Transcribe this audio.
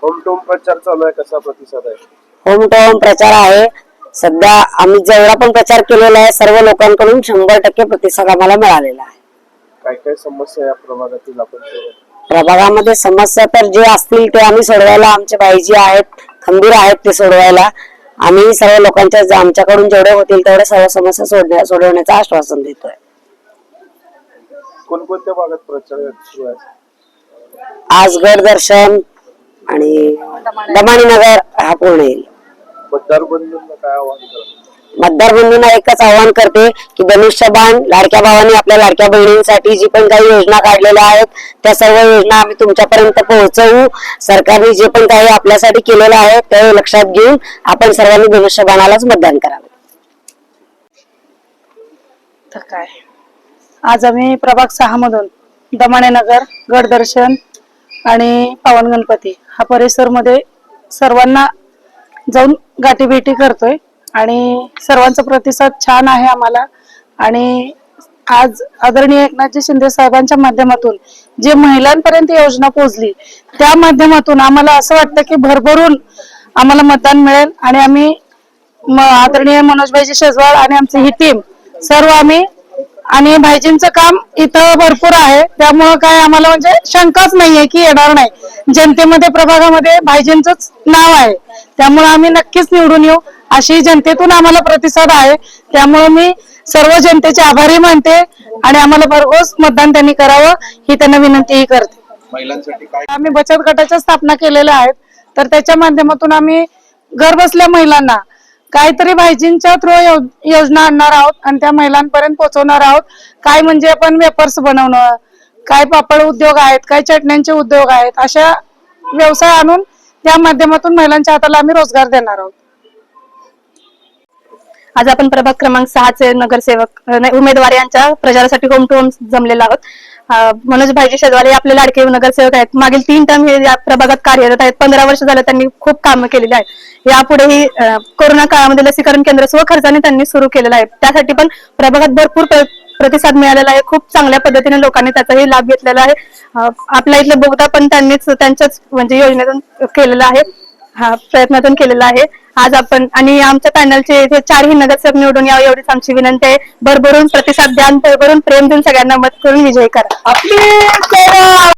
Home to home प्रचार चालू आहे, कसा प्रतिसाद आहे? होम टू होम प्रचार आहे. सध्या आम्ही जेवढा पण प्रचार केलेला आहे सर्व लोकांकडून 100% प्रतिसाद आम्हाला मिळालेला आहे. काय काय समस्या या प्रभागातील आपण प्रभागामध्ये समस्या तर जे असतील ते आम्ही सोडवायला, आमचे भाईजी आहेत खंबीर आहेत ते सोडवायला. आम्ही सर्व लोकांच्या आमच्याकडून जेवढे होतील तेवढे सर्व समस्या सोडवण्याचं आश्वासन देतोय. कोणकोणत्या भागात प्रचार सुरू आहे? आज गड दर्शन आणि दमाणी नगर हा पूर्ण येईल. मतदार बंधूंना काय आवाहन करतात? मतदार बंधूंना एकच आवाहन करते की धनुष्यबाण लाडक्या भावांनी आपल्या लाडक्या बहिणींसाठी जी पण काही योजना काढलेल्या आहेत त्या सर्व योजना आम्ही तुमच्यापर्यंत पोहोचवू. सरकारने जे पण काही आपल्यासाठी केलेलं आहे ते लक्षात घेऊन आपण सर्वांनी धनुष्यबाणालाच मतदान करावे. तर काय, आज आम्ही प्रभाग 6 मधून दमाणे नगर, गड दर्शन आणि पावन गणपती हा परिसर मध्ये सर्वांना जाऊन गाठीभेटी करतोय आणि सर्वांचा प्रतिसाद छान आहे आम्हाला. आणि आज आदरणीय एकनाथजी शिंदे साहेबांच्या माध्यमातून जे महिलांपर्यंत योजना पोहोचली त्या माध्यमातून आम्हाला असं वाटतं की भरभरून आम्हाला मतदान मिळेल आणि आम्ही आदरणीय मनोजभाईजी शेजवाळ आणि आमची ही टीम सर्व आम्ही आणि भाईजींचं काम इथं भरपूर आहे त्यामुळं काय आम्हाला म्हणजे शंकाच नाहीये की येणार नाही. जनतेमध्ये प्रभागामध्ये भाईजींचंच नाव आहे त्यामुळे आम्ही नक्कीच निवडून येऊ अशी जनतेतून आम्हाला प्रतिसाद आहे. त्यामुळे मी सर्व जनतेचे आभारी मानते आणि आम्हाला भरघोस मतदान त्यांनी करावं ही त्यांना विनंतीही करते. महिलांसाठी काय? आम्ही बचत गटाच्या स्थापना केलेल्या आहेत तर त्याच्या माध्यमातून आम्ही घर बसल्या महिलांना काहीतरी भाईजींच्या थ्रू योजना आणणार आहोत आणि त्या महिलांपर्यंत पोहोचवणार आहोत. काय म्हणजे आपण वेपर्स बनवणं, काय पापड उद्योग आहेत, काय चटण्यांचे उद्योग आहेत, अशा व्यवसाय आणून त्या माध्यमातून महिलांच्या हाताला आम्ही रोजगार देणार आहोत. आज आपण प्रभाग क्रमांक 6 चे नगरसेवक उमेदवार यांच्या प्रचारासाठी होम टू होम जमलेलो आहोत. मनोज भाईजी शेजवाळे आपले लाडके नगरसेवक आहेत. मागील 3 टर्म हे या प्रभागात कार्यरत आहेत. 15 वर्ष झालं त्यांनी खूप कामं केलेली आहेत. यापुढेही कोरोना काळामध्ये लसीकरण केंद्र स्वखर्चाने त्यांनी सुरू केलेलं आहे. त्यासाठी पण प्रभागात भरपूर प्रतिसाद मिळालेला आहे. खूप चांगल्या पद्धतीने लोकांनी त्याचाही लाभ घेतलेला आहे. आपल्या इथलं बोगदा पण त्यांनीच त्यांच्याच म्हणजे योजनेतून केलेला आहे, प्रयत्नातून केलेला आहे. आज आपण आणि आमच्या पॅनलचे इथे 4ही नगरसेवक निवडून यावं एवढीच आमची विनंती आहे. भरभरून प्रतिसाद द्या, भरभरून प्रेम देऊन सगळ्यांना मत करून विजयी करा.